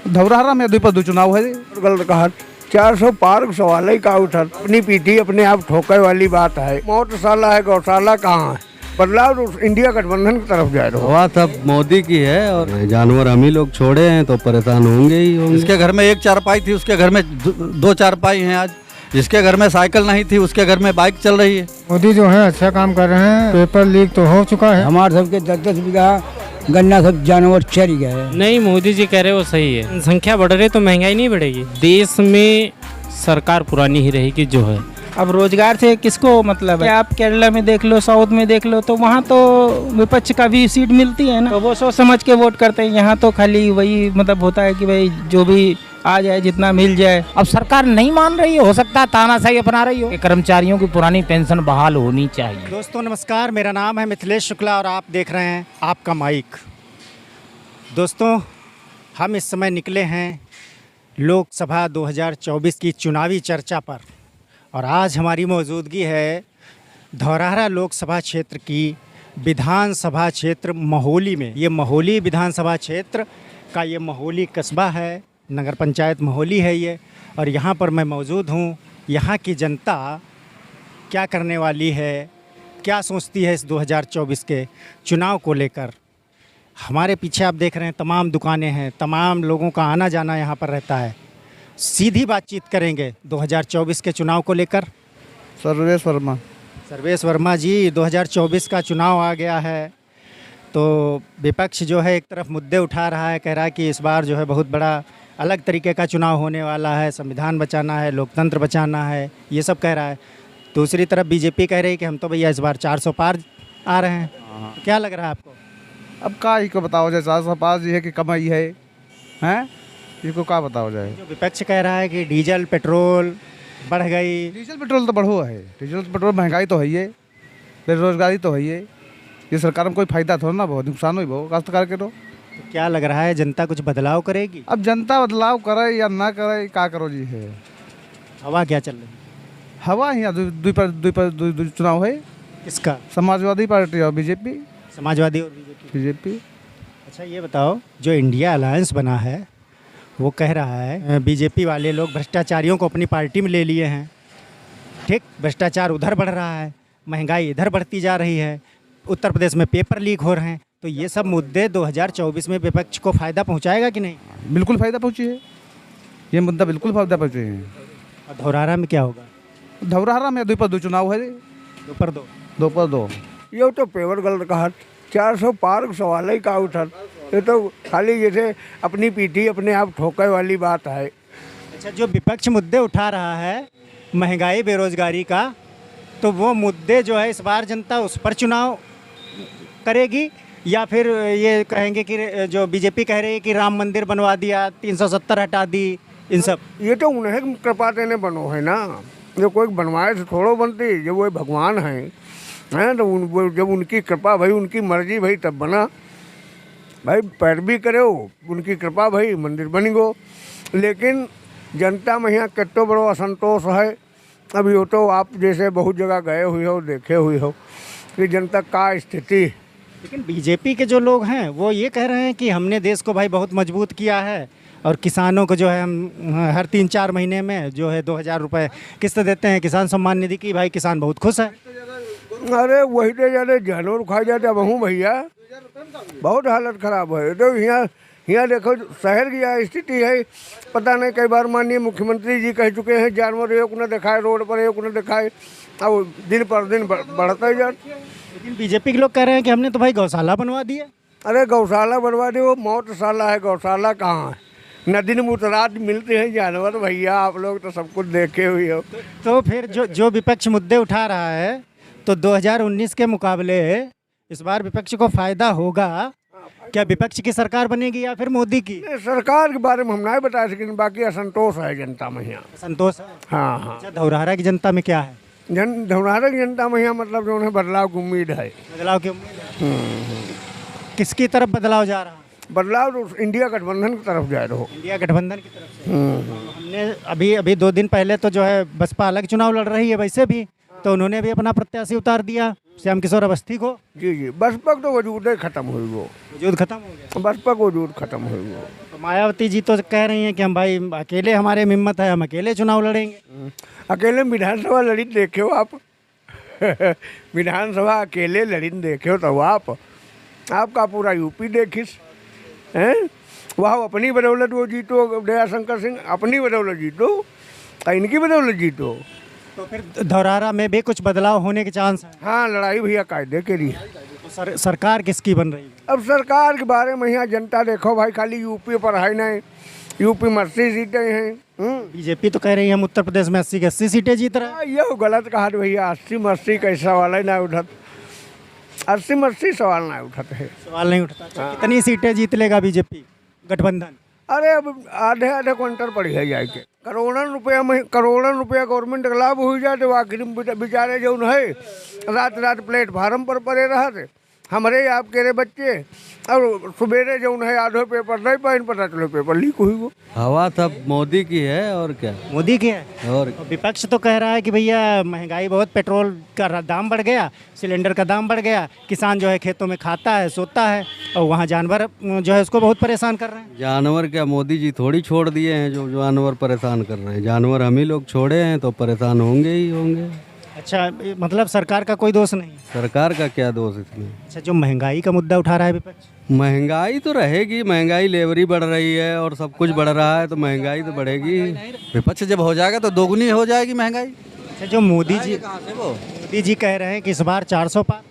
धौरहरा में द्विपद चुनाव है। गलत कहा 400 पार सवाल ही का उठा, अपनी पीठी अपने आप ठोकर वाली बात है। मौतशाला है, गौशाला कहाँ है? बदलाव तो इंडिया गठबंधन की तरफ जा रहा हवा सब मोदी की है और जानवर हम ही लोग छोड़े हैं तो परेशान होंगे ही होंगे। जिसके घर में एक चारपाई थी उसके घर में दो चारपाई हैं आज। जिसके घर में साइकिल नहीं थी उसके घर में बाइक चल रही है। मोदी जो है अच्छा काम कर रहे हैं। पेपर लीक तो हो चुका है। हमारे सबके 10-10 बीघा गन्ना सब जानवर चल गए। नहीं, मोदी जी कह रहे वो सही है। जनसंख्या बढ़ रही तो महंगाई नहीं बढ़ेगी। देश में सरकार पुरानी ही रहेगी जो है। अब रोजगार से किसको मतलब है? आप केरला में देख लो, साउथ में देख लो, तो वहाँ तो विपक्ष का भी सीट मिलती है ना, तो वो सोच समझ के वोट करते हैं। यहाँ तो खाली वही मतलब होता है कि भाई जो भी आ जाए, जितना मिल जाए। अब सरकार नहीं मान रही है, हो सकता है तानाशाही अपना रही हो। कर्मचारियों की पुरानी पेंशन बहाल होनी चाहिए। दोस्तों नमस्कार, मेरा नाम है मिथिलेश शुक्ला और आप देख रहे हैं आपका माइक। दोस्तों हम इस समय निकले हैं लोकसभा 2024 की चुनावी चर्चा पर और आज हमारी मौजूदगी है धौरहरा लोकसभा क्षेत्र की विधानसभा क्षेत्र महोली में। ये महोली विधानसभा क्षेत्र का ये महोली कस्बा है, नगर पंचायत महोली है ये, और यहाँ पर मैं मौजूद हूँ। यहाँ की जनता क्या करने वाली है, क्या सोचती है इस 2024 के चुनाव को लेकर। हमारे पीछे आप देख रहे हैं तमाम दुकानें हैं, तमाम लोगों का आना जाना यहाँ पर रहता है। सीधी बातचीत करेंगे 2024 के चुनाव को लेकर। सर्वेश वर्मा जी, 2024 का चुनाव आ गया है तो विपक्ष जो है एक तरफ मुद्दे उठा रहा है, कह रहा है कि इस बार जो है बहुत बड़ा अलग तरीके का चुनाव होने वाला है, संविधान बचाना है, लोकतंत्र बचाना है, ये सब कह रहा है। दूसरी तरफ बीजेपी कह रही है कि हम तो भैया इस बार 400 पार आ रहे हैं। तो क्या लग रहा है आपको? अब का ही को बताओ जाए, 400 पार जी है कि कमाई है, हैं? इसको क्या बताओ जाए? जो विपक्ष कह रहा है कि डीजल पेट्रोल बढ़ गई। डीजल पेट्रोल तो बढ़ो है, डीजल पेट्रोल महंगाई तो है ही है, बेरोजगारी तो है ही है। ये सरकार में कोई फायदा थोड़ा ना, बहुत नुकसान हुई बहुत काश्तकार के। तो क्या लग रहा है जनता कुछ बदलाव करेगी? अब जनता बदलाव करे या ना करे, क्या करो जी है। हवा क्या चल रही है? हवा यहाँ द्विपद चुनाव है। किसका? समाजवादी पार्टी और बीजेपी। समाजवादी और बीजेपी। अच्छा ये बताओ, जो इंडिया अलायंस बना है वो कह रहा है बीजेपी वाले लोग भ्रष्टाचारियों को अपनी पार्टी में ले लिए हैं। ठीक, भ्रष्टाचार उधर बढ़ रहा है, महंगाई इधर बढ़ती जा रही है, उत्तर प्रदेश में पेपर लीक हो रहे हैं, तो ये सब मुद्दे 2024 में विपक्ष को फ़ायदा पहुंचाएगा कि नहीं? बिल्कुल फ़ायदा पहुँची है, ये मुद्दा बिल्कुल फ़ायदा पहुँचे हैं। और धौरहरा में क्या होगा? धौरहरा में द्विपद चुनाव है। दोपहर दो। ये तो पेवर गलत कहा 400 पार सवाल ही का उठा, ये तो खाली जैसे अपनी पीठी अपने आप ठोकर वाली बात है। अच्छा, जो विपक्ष मुद्दे उठा रहा है महंगाई बेरोजगारी का, तो वो मुद्दे जो है इस बार जनता उस पर चुनाव करेगी या फिर ये कहेंगे कि जो बीजेपी कह रही है कि राम मंदिर बनवा दिया, 370 हटा दी, इन सब? ये तो उन्हें कृपा देने बनो है ना, जो कोई बनवाए तो थोड़ो बनती, जब वो भगवान हैं तो जब उनकी कृपा भाई, उनकी मर्जी भाई तब बना भाई। पैरवी करो, उनकी कृपा भाई मंदिर बन गो। लेकिन जनता में यहाँ कितना बड़ो असंतोष है। अभी हो तो आप जैसे बहुत जगह गए हुए हो, देखे हुए हो कि जनता का स्थिति। लेकिन बीजेपी के जो लोग हैं वो ये कह रहे हैं कि हमने देश को भाई बहुत मजबूत किया है और किसानों को जो है हम हर 3-4 महीने में जो है 2000 रुपये किस्त देते हैं किसान सम्मान निधि की। भाई किसान बहुत खुश है। अरे वही तो ज़्यादा जानवर खा जाते अब हूँ भैया, बहुत हालत ख़राब है। तो यहाँ देखो शहर की यहाँ स्थिति है, पता नहीं कई बार माननीय मुख्यमंत्री जी कह चुके हैं जानवर एक न दिखाए रोड पर, एक न दिखाए, अब दिन पर दिन बढ़ता ही जाता। लेकिन बीजेपी के लोग कह रहे हैं कि हमने तो भाई गौशाला बनवा दी है। अरे गौशाला बनवा दी, वो मौतशाला है, गौशाला कहाँ है? न दिन मुतरात मिलते हैं जानवर भैया, आप लोग तो सब कुछ देखे हुए हो। तो फिर जो विपक्ष मुद्दे उठा रहा है तो 2019 के मुकाबले इस बार विपक्ष को फायदा होगा क्या? विपक्ष की सरकार बनेगी या फिर मोदी की? सरकार के बारे में हम नहीं बता सकें, बाकी असंतोष है जनता में यहाँ। संतोष है? हाँ। अच्छा, धौरहरा की जनता में क्या है? धौरहरा की जनता में यहाँ मतलब जो है बदलाव की उम्मीद है। बदलाव की उम्मीद है? किसकी तरफ बदलाव जा रहा है? बदलाव तो इंडिया गठबंधन की तरफ जा रहा हो। इंडिया गठबंधन की तरफ से? हमने अभी 2 दिन पहले तो जो है बसपा अलग चुनाव लड़ रही है वैसे भी, तो उन्होंने भी अपना प्रत्याशी उतार दिया श्याम किशोर अवस्थी को। जी बसपा तो वजूद खत्म हुई, वो वजूद खत्म हो गया। बसपा को वजूद खत्म हुई वो। मायावती जी तो कह रही हैं कि हम भाई अकेले हमारे में हिम्मत है, हम अकेले चुनाव लड़ेंगे। अकेले विधानसभा लड़ी देखे हो आप विधानसभा अकेले लड़ी देखे हो तो आपका पूरा यूपी देखिस हैं। वह अपनी बदौलत वो जीतो, दयाशंकर सिंह अपनी बदौलत जीतो, इनकी बदौलत जीतो। तो फिर धौरारा में भी कुछ बदलाव होने के चांस हैं। हाँ, लड़ाई भैया कायदे के लिए। तो सरकार किसकी बन रही है? अब सरकार के बारे में यहाँ जनता देखो भाई, खाली यूपी पर है नहीं, यूपी में 80 सीटें हैं। बीजेपी तो कह रही है हम उत्तर प्रदेश में 80 की 80 सीटें जीत रहे हैं। ये गलत कहा भैया, 80 में 80 का सवाल ही ना उठत, 80 में 80 सवाल ना उठत है, सवाल नहीं उठता। कितनी सीटें जीत लेगा बीजेपी गठबंधन? अरे अब आधे आधे क्विंटल पड़ी है जाके, करोड़ों रुपया गवर्नमेंट का लाभ हो जाए तो आखिर बेचारे जो है रात रात प्लेटफार्म पर पड़े रहते हमारे आपके रे बच्चे, और सवेरे जो है आधे पेपर नहीं पाइन, पता चलो पेपर लीक हुई। वो हवा सब मोदी की है और क्या, मोदी की है। और विपक्ष तो कह रहा है कि भैया महंगाई बहुत, पेट्रोल का दाम बढ़ गया, सिलेंडर का दाम बढ़ गया, किसान जो है खेतों में खाता है सोता है, और वहाँ जानवर जो है उसको बहुत परेशान कर रहे हैं। जानवर क्या मोदी जी थोड़ी छोड़ दिए हैं जो जानवर परेशान कर रहे हैं, जानवर हम ही लोग छोड़े हैं तो परेशान होंगे ही होंगे। अच्छा, मतलब सरकार का कोई दोष नहीं? सरकार का क्या दोष इसमें? अच्छा, जो महंगाई का मुद्दा उठा रहा है विपक्ष, महंगाई तो रहेगी, महंगाई लेवरी बढ़ रही है और सब कुछ बढ़ रहा है तो महंगाई तो बढ़ेगी। विपक्ष जब हो जाएगा तो दोगुनी हो जाएगी महंगाई। अच्छा, जो मोदी जी कह रहे हैं कि इस बार 400 पार,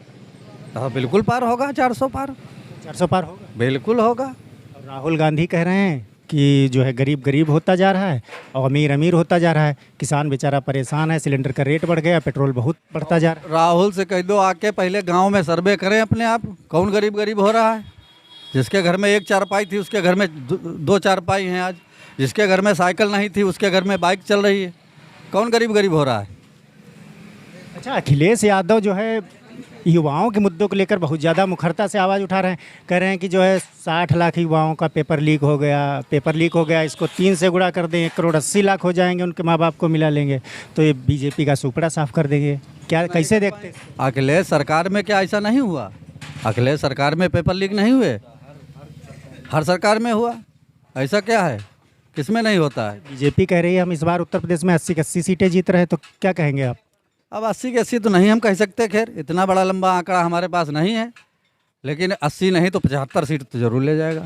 हाँ बिल्कुल पार होगा, 400 पार, 400 पार होगा, बिल्कुल होगा। राहुल गांधी कह रहे हैं कि जो है गरीब गरीब होता जा रहा है और अमीर अमीर होता जा रहा है, किसान बेचारा परेशान है, सिलेंडर का रेट बढ़ गया, पेट्रोल बहुत बढ़ता जा रहा है। राहुल से कह दो आके पहले गांव में सर्वे करें अपने आप, कौन गरीब गरीब हो रहा है। जिसके घर में एक चारपाई थी उसके घर में दो चारपाई हैं आज, जिसके घर में साइकिल नहीं थी उसके घर में बाइक चल रही है, कौन गरीब गरीब हो रहा है। अच्छा, अखिलेश यादव जो है युवाओं के मुद्दों को लेकर बहुत ज़्यादा मुखरता से आवाज़ उठा रहे हैं, कह रहे हैं कि जो है 60 लाख युवाओं का पेपर लीक हो गया, इसको 3 से गुणा कर दें, 1,80,00,000 हो जाएंगे, उनके माँ बाप को मिला लेंगे, तो ये बीजेपी का सुपड़ा साफ कर देंगे। क्या, कैसे देखते हैं? अखिलेश सरकार में क्या ऐसा नहीं हुआ? अखिलेश सरकार में पेपर लीक नहीं हुए? हर सरकार में हुआ, ऐसा क्या है, किसमें नहीं होता है? बीजेपी कह रही है हम इस बार उत्तर प्रदेश में 80 की 80 सीटें जीत रहे हैं, तो क्या कहेंगे आप? अब 80 की 80 तो नहीं हम कह सकते, खैर इतना बड़ा लंबा आंकड़ा हमारे पास नहीं है, लेकिन 80 नहीं तो 75 सीट तो जरूर ले जाएगा।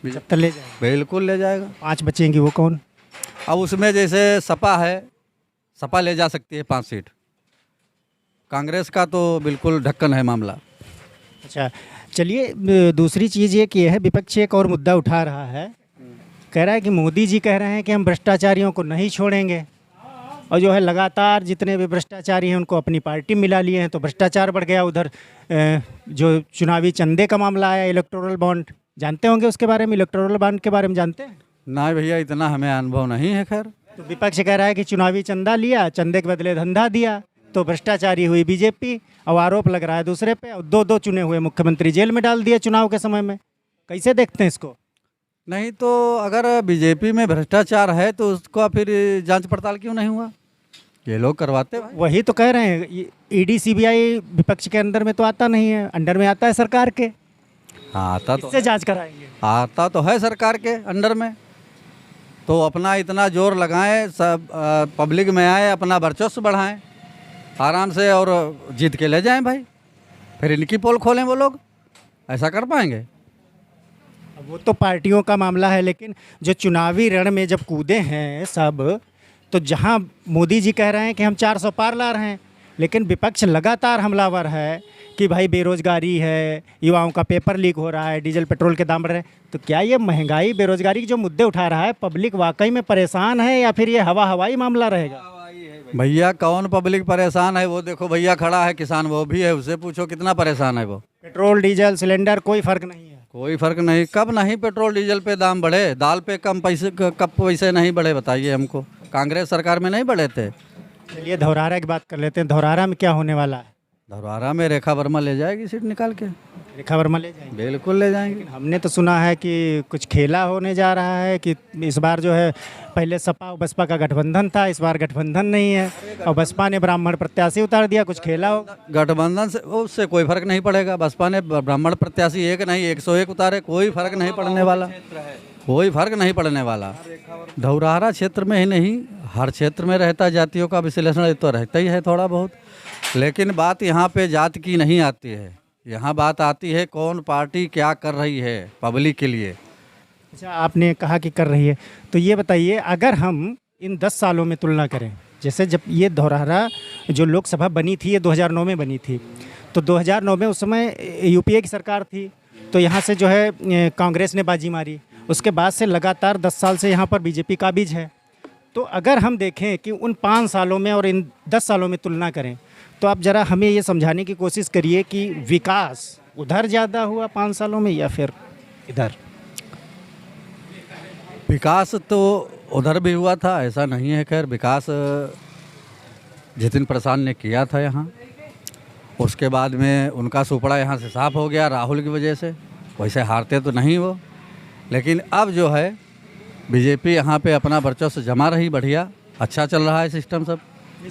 75 ले जाएगा? बिल्कुल ले जाएगा। 5 बचेंगी, वो कौन? अब उसमें जैसे सपा है, सपा ले जा सकती है 5 सीट, कांग्रेस का तो बिल्कुल ढक्कन है मामला। अच्छा, चलिए, दूसरी चीज़ ये कि है विपक्ष एक और मुद्दा उठा रहा है, कह रहा है कि मोदी जी कह रहे हैं कि हम भ्रष्टाचारियों को नहीं छोड़ेंगे, और जो है लगातार जितने भी भ्रष्टाचारी हैं उनको अपनी पार्टी मिला लिए हैं, तो भ्रष्टाचार बढ़ गया। उधर जो चुनावी चंदे का मामला आया, इलेक्टोरल बॉन्ड, जानते होंगे उसके बारे में, इलेक्टोरल बॉन्ड के बारे में जानते हैं? ना भैया, इतना हमें अनुभव नहीं है। खैर, तो विपक्ष कह रहा है कि चुनावी चंदा लिया, चंदे के बदले धंधा दिया, तो भ्रष्टाचारी हुई बीजेपी, और आरोप लग रहा है दूसरे पे, और 2 चुने हुए मुख्यमंत्री जेल में डाल दिए चुनाव के समय में। कैसे देखते हैं इसको? नहीं तो अगर बीजेपी में भ्रष्टाचार है तो उसका फिर जांच पड़ताल क्यों नहीं हुआ? ये लोग करवाते हैं। वही तो कह रहे हैं, ईडी सीबीआई विपक्ष के अंदर में तो आता नहीं है, अंडर में आता है सरकार के। हाँ, आता तो इससे जांच कराएंगे? आता तो है सरकार के अंडर में, तो अपना इतना जोर लगाएं, सब पब्लिक में आए, अपना वर्चस्व बढ़ाएं आराम से और जीत के ले जाएं भाई, फिर इनकी पोल खोलें वो लोग, ऐसा कर पाएंगे? वो तो पार्टियों का मामला है, लेकिन जो चुनावी रण में जब कूदे हैं सब, तो जहां मोदी जी कह रहे हैं कि हम 400 पार ला रहे हैं, लेकिन विपक्ष लगातार हमलावर है कि भाई बेरोजगारी है, युवाओं का पेपर लीक हो रहा है, डीजल पेट्रोल के दाम बढ़ रहे हैं, तो क्या ये महंगाई बेरोजगारी के जो मुद्दे उठा रहा है, पब्लिक वाकई में परेशान है या फिर ये हवाई मामला रहेगा? भैया कौन पब्लिक परेशान है? वो देखो भैया खड़ा है किसान, वो भी है, उससे पूछो कितना परेशान है वो। पेट्रोल डीजल सिलेंडर कोई फर्क नहीं है? कोई फर्क नहीं। कब नहीं पेट्रोल डीजल पे दाम बढ़े? दाल पे कब पैसे नहीं बढ़े बताइए हमको? कांग्रेस सरकार में नहीं बढ़े थे। चलिए धौरारा की बात कर लेते हैं, धौरारा में क्या होने वाला है? धौरारा में रेखा वर्मा ले जाएगी सीट निकाल के। रेखा वर्मा ले जाएंगे? बिल्कुल ले जाएंगे। हमने तो सुना है कि कुछ खेला होने जा रहा है, कि इस बार जो है पहले सपा और बसपा का गठबंधन था, इस बार गठबंधन नहीं है, और बसपा ने ब्राह्मण प्रत्याशी उतार दिया, कुछ खेला होगा? गठबंधन से उससे कोई फर्क नहीं पड़ेगा। बसपा ने ब्राह्मण प्रत्याशी एक नहीं 101 उतारे, कोई फर्क नहीं पड़ने वाला। कोई फर्क नहीं पड़ने वाला। धौरहरा क्षेत्र में ही नहीं, हर क्षेत्र में रहता जातियों का विश्लेषण तो रहता ही है थोड़ा बहुत, लेकिन बात यहाँ पे जात की नहीं आती है। यहाँ बात आती है कौन पार्टी क्या कर रही है पब्लिक के लिए। अच्छा, आपने कहा कि कर रही है, तो ये बताइए अगर हम इन 10 सालों में तुलना करें, जैसे जब ये धौरहरा जो लोकसभा बनी थी ये 2009 में बनी थी, तो 2009 में उस समय यूपीए की सरकार थी, तो यहाँ से जो है कांग्रेस ने बाजी मारी। उसके बाद से लगातार 10 साल से यहाँ पर बीजेपी काबिज है। तो अगर हम देखें कि उन 5 सालों में और इन 10 सालों में तुलना करें, तो आप ज़रा हमें ये समझाने की कोशिश करिए कि विकास उधर ज़्यादा हुआ 5 सालों में या फिर इधर। विकास तो उधर भी हुआ था, ऐसा नहीं है। खैर विकास जितिन प्रसाद ने किया था यहाँ, उसके बाद में उनका सुपड़ा यहाँ से साफ हो गया राहुल की वजह से। वैसे हारते तो नहीं वो, लेकिन अब जो है बीजेपी यहाँ पे अपना वर्चस्व जमा रही, बढ़िया अच्छा चल रहा है सिस्टम सब।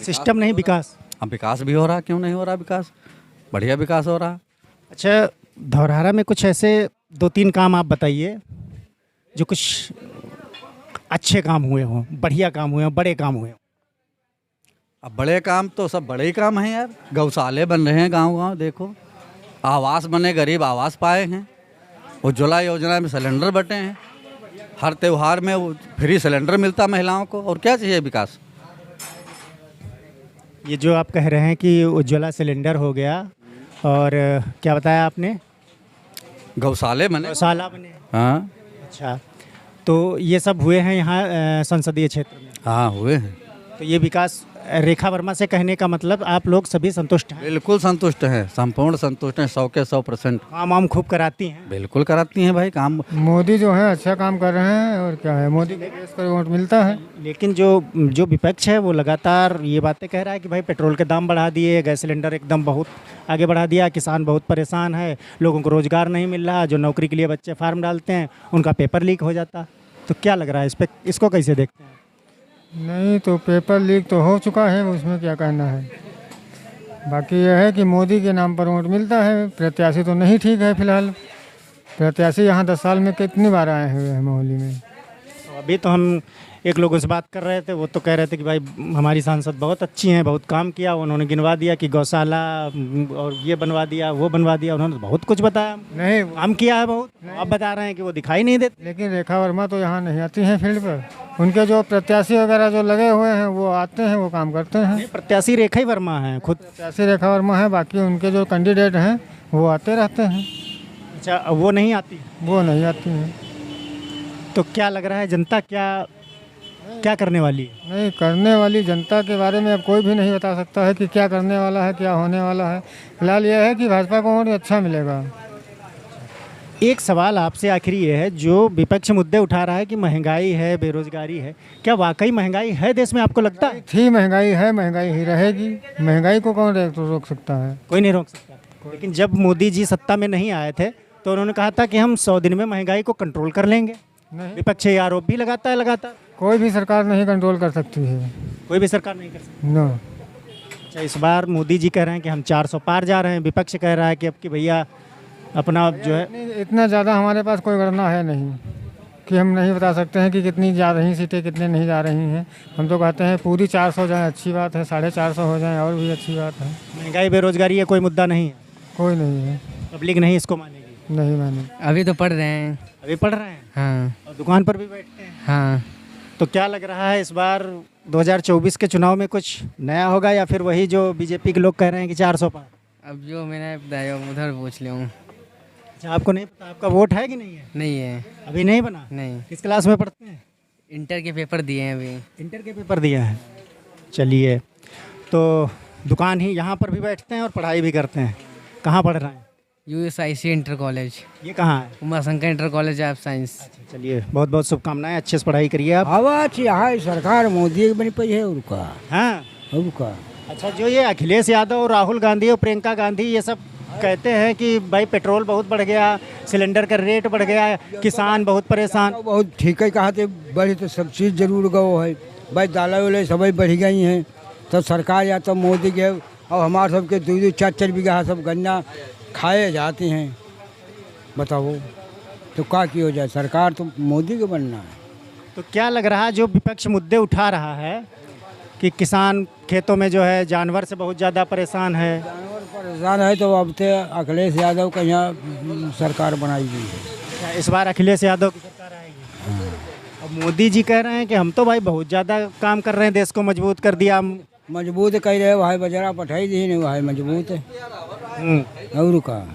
सिस्टम नहीं, विकास। अब विकास भी हो रहा, क्यों नहीं हो रहा विकास, बढ़िया विकास हो रहा। अच्छा, धौरहरा में कुछ ऐसे 2-3 काम आप बताइए जो कुछ अच्छे काम हुए हों, बढ़िया काम हुए हों, बड़े काम हुए हों। अब बड़े काम तो सब बड़े ही काम हैं यार। गौशाले बन रहे हैं गांव-गांव, देखो आवास बने, गरीब आवास पाए हैं, उज्ज्वला योजना में सिलेंडर बटे हैं, हर त्यौहार में वो फ्री सिलेंडर मिलता महिलाओं को, और क्या चाहिए विकास। ये जो आप कह रहे हैं कि उज्ज्वला सिलेंडर हो गया, और क्या बताया आपने, गौशाले बने, गौशाला बने। हाँ अच्छा, तो ये सब हुए हैं यहाँ संसदीय क्षेत्र में। हाँ हुए हैं। तो ये विकास रेखा वर्मा से कहने का मतलब आप लोग सभी संतुष्ट हैं? बिल्कुल संतुष्ट हैं, संपूर्ण संतुष्ट हैं, 100 के 100%। काम वाम खूब कराती हैं? बिल्कुल कराती हैं भाई काम। मोदी जो है अच्छा काम कर रहे हैं, और क्या है, मोदी के बेस पर वोट मिलता है। लेकिन जो विपक्ष है वो लगातार ये बातें कह रहा है कि भाई पेट्रोल के दाम बढ़ा दिए, गैस सिलेंडर एकदम बहुत आगे बढ़ा दिया, किसान बहुत परेशान है, लोगों को रोज़गार नहीं मिल रहा, जो नौकरी के लिए बच्चे फार्म डालते हैं उनका पेपर लीक हो जाता। तो क्या लग रहा है इस पर, इसको कैसे देखते हैं? नहीं तो पेपर लीक तो हो चुका है, उसमें क्या कहना है। बाकी यह है कि मोदी के नाम पर वोट मिलता है, प्रत्याशी तो नहीं ठीक है फिलहाल। प्रत्याशी यहाँ 10 साल में कितनी बार आए हुए हैं मोहाली में। तो अभी तो हम एक लोगों से बात कर रहे थे, वो तो कह रहे थे कि भाई हमारी सांसद बहुत अच्छी हैं, बहुत काम किया। उन्होंने गिनवा दिया कि गौशाला और ये बनवा दिया, वो बनवा दिया, उन्होंने बहुत कुछ बताया। नहीं काम किया है बहुत, आप बता रहे हैं कि वो दिखाई नहीं देते। लेकिन रेखा वर्मा तो यहाँ नहीं आती हैं फील्ड पर। उनके जो प्रत्याशी वगैरह जो लगे हुए हैं वो आते हैं, वो काम करते हैं। प्रत्याशी रेखा ही वर्मा है, खुद प्रत्याशी रेखा वर्मा है, बाकी उनके जो कैंडिडेट हैं वो आते रहते हैं। अच्छा, वो नहीं आती? वो नहीं आती हैं। तो क्या लग रहा है जनता क्या करने वाली है? नहीं, करने वाली जनता के बारे में अब कोई भी नहीं बता सकता है कि क्या करने वाला है, क्या होने वाला है। फिलहाल यह है कि भाजपा को वोट अच्छा मिलेगा। एक सवाल आपसे आखिरी ये है, जो विपक्ष मुद्दे उठा रहा है कि महंगाई है, बेरोजगारी है, क्या वाकई महंगाई है देश में, आपको लगता है? थी महंगाई है, महंगाई ही रहेगी। महंगाई को कौन रोक सकता है? कोई नहीं रोक सकता। लेकिन जब मोदी जी सत्ता में नहीं आए थे तो उन्होंने कहा था कि हम 100 दिन में महंगाई को कंट्रोल कर लेंगे। विपक्ष ये आरोप भी लगाता है लगातार। कोई भी सरकार नहीं कंट्रोल कर सकती है, कोई भी सरकार नहीं कर सकती। नो। अच्छा, इस बार मोदी जी कह रहे हैं कि हम 400 पार जा रहे हैं, विपक्ष कह रहा है कि अब कि भैया अपना जो है। इतना ज़्यादा हमारे पास कोई गणना है नहीं कि हम नहीं बता सकते हैं कि कितनी जा रही सीटें, कितने नहीं जा रही हैं। हम तो कहते हैं पूरी 400 हो जाए अच्छी बात है, 450 हो जाए और भी अच्छी बात है। महंगाई बेरोजगारी ये कोई मुद्दा नहीं है? कोई नहीं है। पब्लिक नहीं इसको मानेगी? नहीं मानेगी। अभी तो पढ़ रहे हैं। अभी पढ़ रहे हैं? हाँ। और दुकान पर भी बैठते हैं? हाँ। तो क्या लग रहा है इस बार 2024 के चुनाव में कुछ नया होगा, या फिर वही जो बीजेपी के लोग कह रहे हैं कि 400 पार? अब जो मैंने बताया उधर पूछ लिया हूँ। अच्छा, आपको नहीं पता आपका वोट है कि नहीं है? नहीं है। अभी नहीं बना? नहीं। किस क्लास में पढ़ते हैं? इंटर के पेपर दिए हैं अभी। इंटर के पेपर दिए हैं। चलिए, तो दुकान ही यहाँ पर भी बैठते हैं और पढ़ाई भी करते हैं। कहाँ पढ़ रहे हैं? USIC inter college. ये कहाँ है? Umashankar inter college of science. चलिए, बहुत बहुत शुभकामनाएं, अच्छे से पढ़ाई करिए आप। आवाज यहाँ सरकार मोदी की बनी पई है उनका। हाँ, उनका। अच्छा, जो ये अखिलेश यादव, राहुल गांधी और प्रियंका गांधी ये सब कहते हैं कि भाई पेट्रोल बहुत बढ़ गया, सिलेंडर का रेट बढ़ गया, किसान बहुत परेशान। बहुत ठीक है, कहा थे बढ़ी तो सब चीज़ जरूर गो है भाई, दालें वाले सब बढ़ गई हैं। तो सरकार या तो मोदी के, और हमारे सबके 2-2 4-4 बीघा सब गन्ना खाए जाते हैं। बताओ तो का की हो जाए, सरकार तो मोदी के बनना है। तो क्या लग रहा है जो विपक्ष मुद्दे उठा रहा है कि किसान खेतों में जो है जानवर से बहुत ज़्यादा परेशान है, जानवर परेशान है, तो अब तो अखिलेश यादव का यहाँ सरकार बनाई गई है। क्या इस बार अखिलेश यादव की सरकार आएगी? अब मोदी जी कह रहे हैं कि हम तो भाई बहुत ज़्यादा काम कर रहे हैं, देश को मजबूत कर दिया हम। मजबूत कह रहे भाई, बजरा पठाई दी नहीं, भाई मजबूत है और का।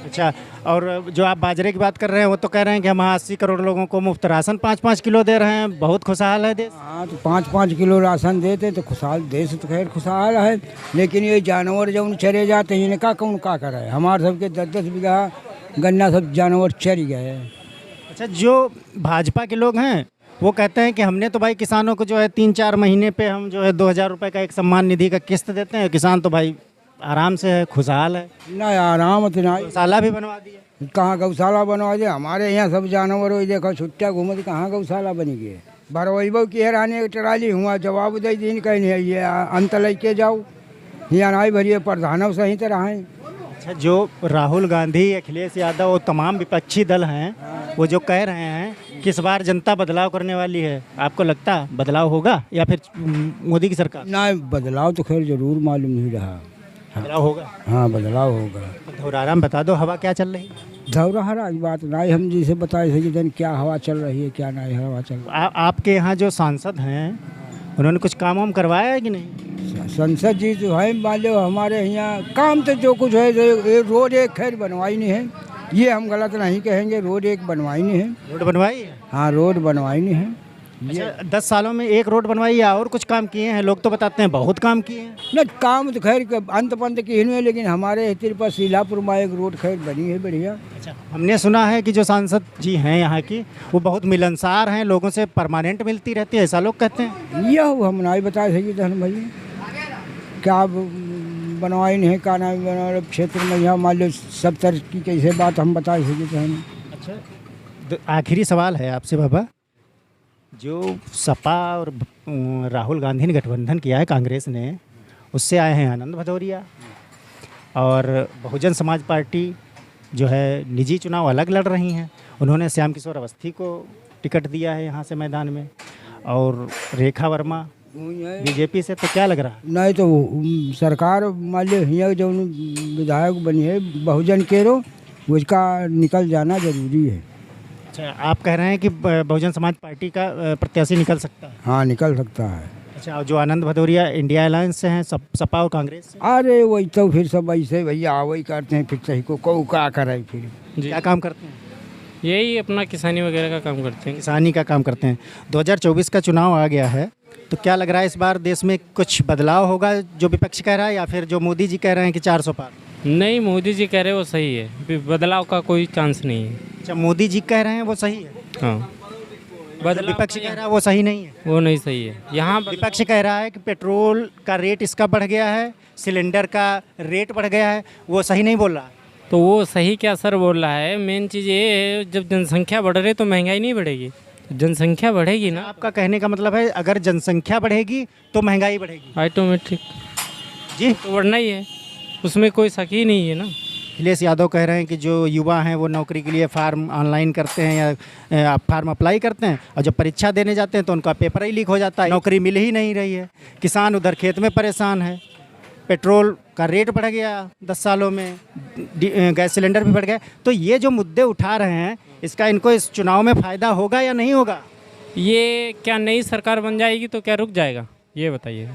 अच्छा, और जो आप बाजरे की बात कर रहे हैं वो तो कह रहे हैं कि हम 80 करोड़ लोगों को मुफ्त राशन 5-5 किलो दे रहे हैं, बहुत खुशहाल है देश। हाँ, तो 5-5 किलो राशन देते तो खुशहाल देश तो खैर खुशहाल है, लेकिन ये जानवर जब चरे जाते हैं इनका कौन का करे। हमारे सबके 10-10 बीघा गन्ना सब जानवर चर गए। अच्छा, जो भाजपा के लोग हैं वो कहते हैं कि हमने तो भाई किसानों को जो है 3-4 महीने पे हम जो है 2000 रुपये का एक सम्मान निधि का किस्त देते हैं, किसान तो भाई आराम से है, खुशहाल है। ना आराम तो ना, गौशाला भी बनवा दिया। कहाँ गौशाला बनवा दिया? हमारे यहाँ सब जानवर हो देखो छुट्टिया घूमते, कहाँ गौशाला बनी गई? भरवैबो की हैरानी ट्राली हुआ, जवाब दे दिन कहीं नहीं, ये अंत लेके जाओ यहाँ नहीं भरिए, प्रधानों सही तरह हैं। अच्छा, जो राहुल गांधी, अखिलेश यादव और तमाम विपक्षी दल हैं वो जो कह रहे हैं कि इस बार जनता बदलाव करने वाली है, आपको लगता है बदलाव होगा या फिर मोदी की सरकार? ना, बदलाव तो खैर जरूर मालूम नहीं रहा। बदलाव होगा? हाँ, बदलाव होगा। धौराराम बता दो, हवा क्या चल रही है? धौरहरा की बात नहीं, हम जिसे बताए थे कि क्या हवा चल रही है क्या नहीं हवा चल रही है। आपके यहाँ जो सांसद हैं उन्होंने कुछ काम वाम करवाया है कि नहीं? संसद जी जो है मान लो हमारे यहाँ काम तो जो कुछ है, ये रोड एक खैर बनवाई नहीं है, ये हम गलत नहीं कहेंगे, रोड एक बनवाई नहीं है। रोड बनवाई है? हाँ, रोड बनवाई नहीं है। अच्छा, 10 सालों में एक रोड बनवाई है और कुछ काम किए हैं? लोग तो बताते हैं बहुत काम किए हैं। न, काम तो खैर अंत पंत की नहीं है, लेकिन हमारे तिरपा सीलापुर में एक रोड खैर बनी है बढ़िया। अच्छा, हमने सुना है कि जो सांसद जी हैं यहाँ की वो बहुत मिलनसार हैं, लोगों से परमानेंट मिलती रहती है, ऐसा लोग कहते हैं। यह हम नहीं बता सके धन भाई, क्या बनवाई नहीं का नहीं बना क्षेत्र में, यहाँ मान लो सब तरह की कैसे बात हम बता सके धन। अच्छा, आखिरी सवाल है आपसे बाबा, जो सपा और राहुल गांधी ने गठबंधन किया है कांग्रेस ने, उससे आए हैं आनंद भदौरिया, और बहुजन समाज पार्टी जो है निजी चुनाव अलग लड़ रही हैं, उन्होंने श्याम किशोर अवस्थी को टिकट दिया है यहाँ से मैदान में, और रेखा वर्मा बीजेपी से। तो क्या लग रहा है? नहीं तो सरकार मान लो यहाँ जो विधायक बनी है बहुजन केरो, उसका निकल जाना जरूरी है। अच्छा, आप कह रहे हैं कि बहुजन समाज पार्टी का प्रत्याशी निकल सकता है? हाँ, निकल सकता है। अच्छा, और जो आनंद भदौरिया इंडिया अलायंस से हैं, सपा और कांग्रेस से? अरे वही तो फिर सब ऐसे भैया वही करते हैं, फिर सही को क्या करे फिर। क्या काम करते हैं? यही अपना किसानी वगैरह का काम करते हैं। किसानी का काम करते हैं। 2024 का चुनाव आ गया है, तो क्या लग रहा है इस बार देश में कुछ बदलाव होगा, जो विपक्ष कह रहा है, या फिर जो मोदी जी कह रहे हैं कि 400 पार? नहीं, मोदी जी कह रहे हैं वो सही है, बदलाव का कोई चांस नहीं है। अच्छा, मोदी जी कह रहे हैं वो सही है? हाँ, बदलाव विपक्ष कह रहा है वो सही नहीं है? वो नहीं सही है। यहाँ विपक्ष कह रहा है कि पेट्रोल का रेट इसका बढ़ गया है, सिलेंडर का रेट बढ़ गया है, वो सही नहीं बोल रहा है। तो वो सही क्या सर बोल रहा है, मेन चीज़ ये है जब जनसंख्या बढ़ रही तो महंगाई नहीं बढ़ेगी, जनसंख्या बढ़ेगी ना। आपका कहने का मतलब है अगर जनसंख्या बढ़ेगी तो महंगाई बढ़ेगी ऑटोमेटिक? जी, तो बढ़ना ही है, उसमें कोई शक ही नहीं है ना। अखिलेश यादव कह रहे हैं कि जो युवा हैं वो नौकरी के लिए फार्म ऑनलाइन करते हैं या फार्म अप्लाई करते हैं, और जब परीक्षा देने जाते हैं तो उनका पेपर ही लीक हो जाता है, नौकरी मिल ही नहीं रही है। किसान उधर खेत में परेशान है, पेट्रोल का रेट बढ़ गया 10 सालों में, गैस सिलेंडर भी बढ़ गया। तो ये जो मुद्दे उठा रहे हैं, इसका इनको इस चुनाव में फ़ायदा होगा या नहीं होगा? ये क्या नई सरकार बन जाएगी तो क्या रुक जाएगा, ये बताइए।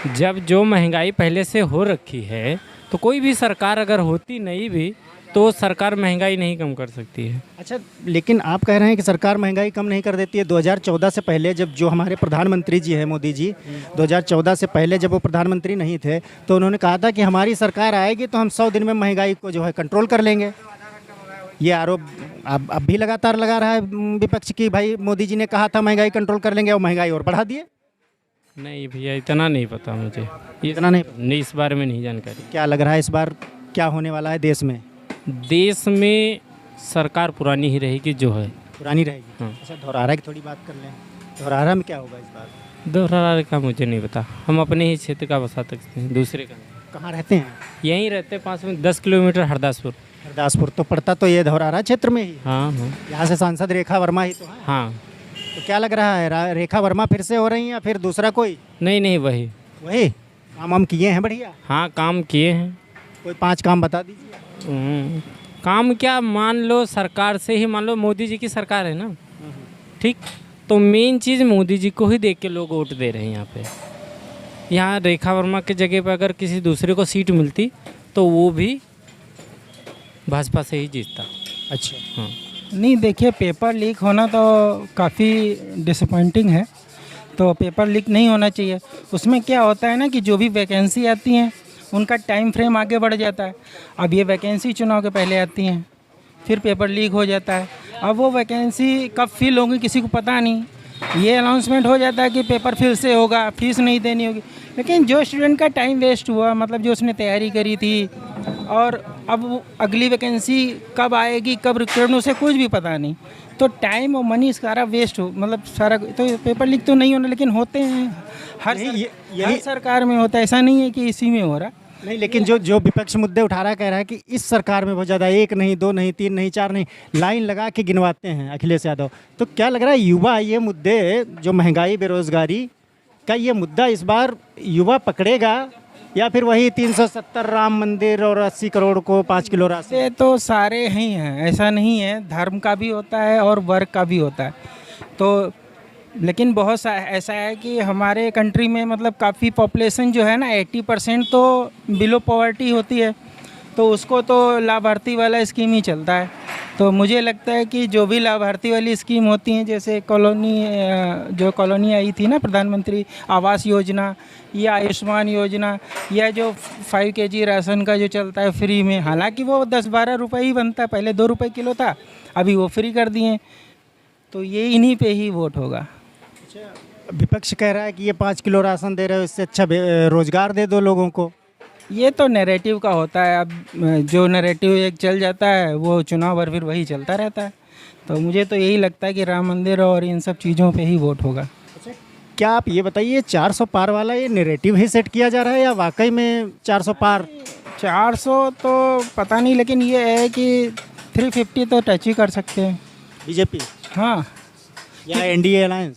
जब जो महंगाई पहले से हो रखी है तो कोई भी सरकार अगर होती नहीं भी तो सरकार महंगाई नहीं कम कर सकती है। अच्छा, लेकिन आप कह रहे हैं कि सरकार महंगाई कम नहीं कर देती है। 2014 से पहले जब जो हमारे प्रधानमंत्री जी हैं मोदी जी, 2014 से पहले जब वो प्रधानमंत्री नहीं थे तो उन्होंने कहा था कि हमारी सरकार आएगी तो हम 100 दिन में महंगाई को जो है कंट्रोल कर लेंगे। ये आरोप अब भी लगातार लगा रहा है विपक्ष की, भाई मोदी जी ने कहा था महंगाई कंट्रोल कर लेंगे और महंगाई और बढ़ा दिए। नहीं भैया, इतना नहीं पता मुझे, इतना नहीं, इस बारे में नहीं जानकारी। क्या लग रहा है इस बार क्या होने वाला है देश में? देश में सरकार पुरानी ही रहेगी जो है, पुरानी रहेगी। हाँ। अच्छा, धौरहरा की थोड़ी बात कर लें, धौरहरा में क्या होगा इस बार? धौरहरा का मुझे नहीं पता, हम अपने ही क्षेत्र का बता सकते हैं, दूसरे का नहीं। कहाँ रहते हैं? यहीं रहते पास में 10 किलोमीटर हरदासपुर। हरदासपुर तो पड़ता तो ये धौरारा क्षेत्र में ही। हाँ हाँ यहाँ से सांसद रेखा वर्मा ही तो है। हाँ। तो क्या लग रहा है, रेखा वर्मा फिर से हो रही हैं या फिर दूसरा कोई? नहीं नहीं वही वही काम वाम किए हैं बढ़िया? हाँ काम किए हैं। कोई 5 काम बता दीजिए। काम क्या, मान लो सरकार से ही, मान लो मोदी जी की सरकार है ना, ठीक, तो मेन चीज़ मोदी जी को ही देख के लोग वोट दे रहे हैं यहाँ पे। यहाँ रेखा वर्मा के जगह पे अगर किसी दूसरे को सीट मिलती तो वो भी भाजपा से ही जीतता। अच्छा। हाँ नहीं देखिए, पेपर लीक होना तो काफ़ी डिसअपॉइंटिंग है, तो पेपर लीक नहीं होना चाहिए। उसमें क्या होता है ना कि जो भी वैकेंसी आती हैं उनका टाइम फ्रेम आगे बढ़ जाता है। अब ये वैकेंसी चुनाव के पहले आती हैं, फिर पेपर लीक हो जाता है। अब वो वैकेंसी कब फिल होगी किसी को पता नहीं। ये अनाउंसमेंट हो जाता है कि पेपर फिर से होगा, फीस नहीं देनी होगी, लेकिन जो स्टूडेंट का टाइम वेस्ट हुआ, मतलब जो उसने तैयारी करी थी, और अब वो अगली वैकेंसी कब आएगी, कब रिक्रूटमेंट, उसे कुछ भी पता नहीं, तो टाइम और मनी सारा वेस्ट हो, मतलब सारा। तो पेपर लीक तो नहीं होना, लेकिन होते हैं हर सरकार में होता है, ऐसा नहीं है कि इसी में हो रहा। नहीं, लेकिन जो विपक्ष मुद्दे उठा रहा है, कह रहा है कि इस सरकार में बहुत ज़्यादा 1 नहीं 2 नहीं 3 नहीं 4 नहीं, लाइन लगा के गिनवाते हैं अखिलेश यादव। तो क्या लग रहा है, युवा ये मुद्दे, जो महंगाई बेरोजगारी का ये मुद्दा इस बार युवा पकड़ेगा या फिर वही 370 राम मंदिर और 80 करोड़ को 5 किलो राशि? ये तो सारे ही हैं, ऐसा नहीं है, धर्म का भी होता है और वर्ग का भी होता है। तो लेकिन बहुत सा ऐसा है कि हमारे कंट्री में मतलब काफ़ी पॉपुलेशन जो है ना 80% तो बिलो पॉवर्टी होती है, तो उसको तो लाभार्थी वाला स्कीम ही चलता है। तो मुझे लगता है कि जो भी लाभार्थी वाली स्कीम होती हैं, जैसे जो कॉलोनी आई थी ना प्रधानमंत्री आवास योजना या आयुष्मान योजना, या जो 5 kg राशन का जो चलता है फ्री में, हालांकि वो 10-12 रुपये ही बनता है, पहले 2 रुपये किलो था, अभी वो फ्री कर दिए। तो ये इन्हीं पे ही वोट होगा। विपक्ष कह रहा है कि ये 5 किलो राशन दे रहे हो, इससे अच्छा रोजगार दे दो लोगों को। ये तो नैरेटिव का होता है, अब जो नैरेटिव एक चल जाता है वो चुनाव भर फिर वही चलता रहता है। तो मुझे तो यही लगता है कि राम मंदिर और इन सब चीज़ों पे ही वोट होगा। क्या आप ये बताइए, 400 पार वाला ये नैरेटिव ही सेट किया जा रहा है या वाकई में 400 पार? 400 तो पता नहीं, लेकिन ये है कि 350 तो टच ही कर सकते हैं बीजेपी। हाँ, या एनडीए अलायंस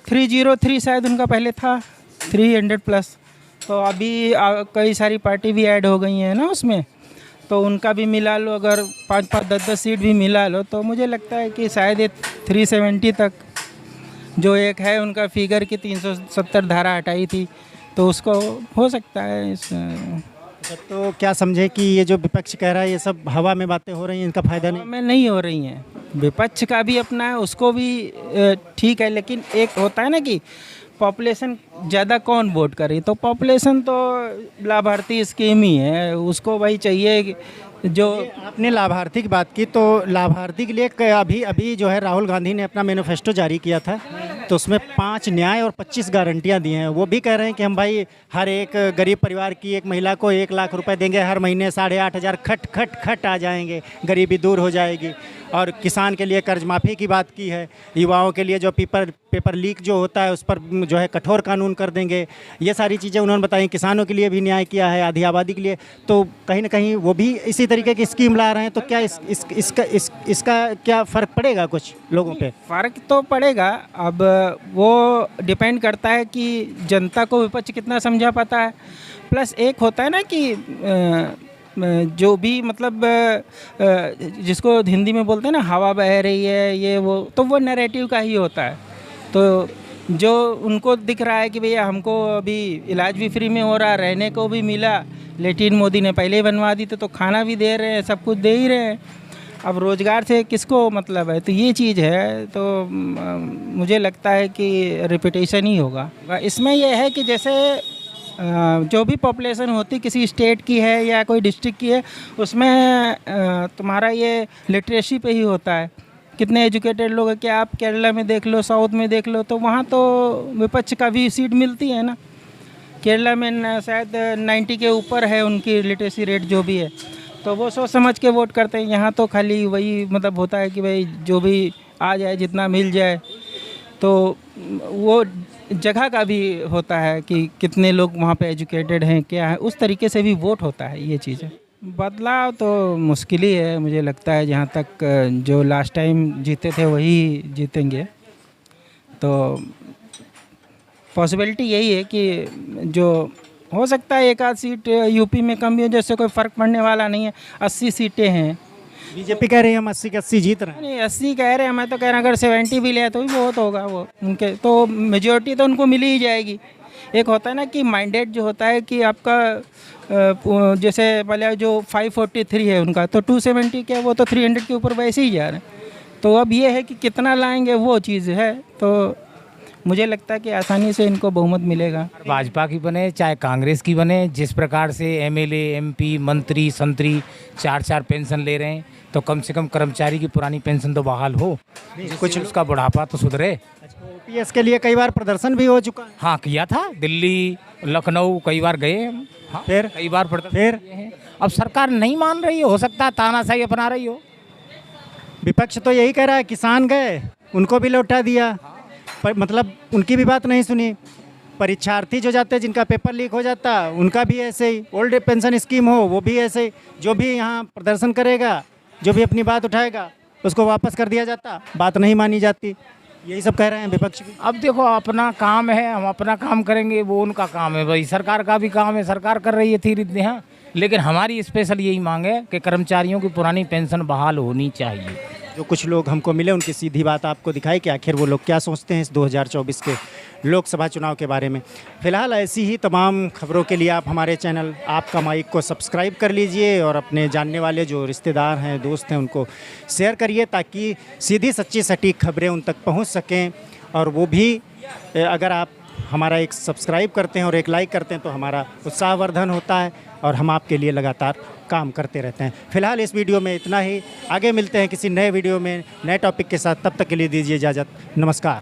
303 शायद उनका पहले था, 300+। तो अभी कई सारी पार्टी भी ऐड हो गई हैं ना उसमें, तो उनका भी मिला लो, अगर 5-5, 10-10 सीट भी मिला लो, तो मुझे लगता है कि शायद ये 370 तक, जो एक है उनका फिगर की 370 धारा हटाई थी, तो उसको हो सकता है इस। तो क्या समझे कि ये जो विपक्ष कह रहा है ये सब हवा में बातें हो रही हैं, इनका फायदा नहीं? में नहीं हो रही हैं, विपक्ष का भी अपना है, उसको भी ठीक है, लेकिन एक होता है ना कि पॉपुलेशन ज़्यादा कौन वोट करे, तो पॉपुलेशन तो लाभार्थी स्कीम ही है, उसको भाई चाहिए। जो आपने लाभार्थी की बात की, तो लाभार्थी के लिए अभी जो है राहुल गांधी ने अपना मैनिफेस्टो जारी किया था, तो उसमें 5 न्याय और 25 गारंटियां दी हैं। वो भी कह रहे हैं कि हम भाई हर एक गरीब परिवार की एक महिला को 1 लाख रुपए देंगे, हर महीने 8,500 खट आ जाएंगे, गरीबी दूर हो जाएगी। और किसान के लिए कर्ज माफ़ी की बात की है, युवाओं के लिए जो पेपर लीक जो होता है उस पर जो है कठोर कानून कर देंगे, ये सारी चीज़ें उन्होंने बताई। किसानों के लिए भी न्याय किया है, आधी आबादी के लिए, तो कहीं ना कहीं वो भी इसी तरीके की स्कीम ला रहे हैं। तो क्या इसका क्या फ़र्क पड़ेगा कुछ लोगों पे? फ़र्क तो पड़ेगा, अब वो डिपेंड करता है कि जनता को विपक्ष कितना समझा पाता है। प्लस एक होता है ना कि जो भी मतलब जिसको हिंदी में बोलते हैं ना हवा बह रही है ये वो, तो वो नैरेटिव का ही होता है। तो जो उनको दिख रहा है कि भैया हमको अभी इलाज भी फ्री में हो रहा, रहने को भी मिला, लेटिन मोदी ने पहले ही बनवा दी, तो खाना भी दे रहे हैं, सब कुछ दे ही रहे हैं। अब रोज़गार से किसको मतलब है, तो ये चीज़ है। तो मुझे लगता है कि रिपीटेशन ही होगा इसमें। यह है कि जैसे जो भी पॉपुलेशन होती किसी स्टेट की है या कोई डिस्ट्रिक्ट की है, उसमें तुम्हारा ये लिटरेसी पे ही होता है, कितने एजुकेटेड लोग हैं। क्या आप केरला में देख लो, साउथ में देख लो, तो वहाँ तो विपक्ष का भी सीट मिलती है ना। केरला में शायद 90 के ऊपर है उनकी लिटरेसी रेट जो भी है, तो वो सोच समझ के वोट करते हैं। यहाँ तो खाली वही मतलब होता है कि भाई जो भी आ जाए, जितना मिल जाए। तो वो जगह का भी होता है कि कितने लोग वहाँ पे एजुकेटेड हैं, क्या है, उस तरीके से भी वोट होता है, ये चीज़ है। बदलाव तो मुश्किल ही है, मुझे लगता है जहाँ तक जो लास्ट टाइम जीते थे वही जीतेंगे। तो पॉसिबिलिटी यही है कि जो हो सकता है एक आध सीट यूपी में कम भी हो, जैसे कोई फ़र्क पड़ने वाला नहीं है। 80 सीटें हैं। बीजेपी कह रही है हम 80 के 80 जीत रहे हैं। नहीं 80 कह रहे हैं, मैं तो कह रहा हूँ अगर 70 भी ले तो भी बहुत होगा, वो उनके तो मेजोरिटी तो उनको मिल ही जाएगी। एक होता है ना कि माइंडेड जो होता है कि आपका जैसे पहले जो 543 है उनका, तो 270 क्या, वो तो 300 के ऊपर वैसे ही जा रहे हैं। तो अब ये है कि कितना लाएंगे वो चीज़ है। तो मुझे लगता है कि आसानी से इनको बहुमत मिलेगा। भाजपा की बने चाहे कांग्रेस की बने, जिस प्रकार से एमएलए, एमपी, मंत्री, संतरी 4-4 पेंशन ले रहे हैं, तो कम से कम कर्मचारी की पुरानी पेंशन तो बहाल हो, कुछ उसका बुढ़ापा तो सुधरे। ओपीएस के लिए कई बार प्रदर्शन भी हो चुका है। हाँ किया था, दिल्ली, लखनऊ कई बार गए हम। हाँ, फिर कई बार फिर अब सरकार नहीं मान रही है, हो सकता है तानाशाही अपना रही हो। विपक्ष तो यही कह रहा है, किसान गए उनको भी लौटा दिया, पर मतलब उनकी भी बात नहीं सुनी। परीक्षार्थी जो जाते हैं जिनका पेपर लीक हो जाता है उनका भी ऐसे ही, ओल्ड एज पेंशन स्कीम हो वो भी ऐसे ही, जो भी यहाँ प्रदर्शन करेगा, जो भी अपनी बात उठाएगा उसको वापस कर दिया जाता, बात नहीं मानी जाती। यही सब कह रहे हैं विपक्ष भी। अब देखो अपना काम है, हम अपना काम करेंगे, वो उनका काम है भाई, सरकार का भी काम है, सरकार कर रही है धीरे धीरे। हाँ, लेकिन हमारी स्पेशल यही मांग है कि कर्मचारियों की पुरानी पेंशन बहाल होनी चाहिए। जो कुछ लोग हमको मिले उनकी सीधी बात आपको दिखाई कि आखिर वो लोग क्या सोचते हैं इस 2024 के लोकसभा चुनाव के बारे में। फिलहाल ऐसी ही तमाम खबरों के लिए आप हमारे चैनल आपका माइक को सब्सक्राइब कर लीजिए और अपने जानने वाले जो रिश्तेदार हैं, दोस्त हैं, उनको शेयर करिए ताकि सीधी सच्ची सटीक खबरें उन तक पहुंच सकें। और वो भी अगर आप हमारा एक सब्सक्राइब करते हैं और एक लाइक करते हैं तो हमारा उत्साहवर्धन होता है और हम आपके लिए लगातार काम करते रहते हैं। फिलहाल इस वीडियो में इतना ही, आगे मिलते हैं किसी नए वीडियो में नए टॉपिक के साथ, तब तक के लिए दीजिए इजाज़त, नमस्कार।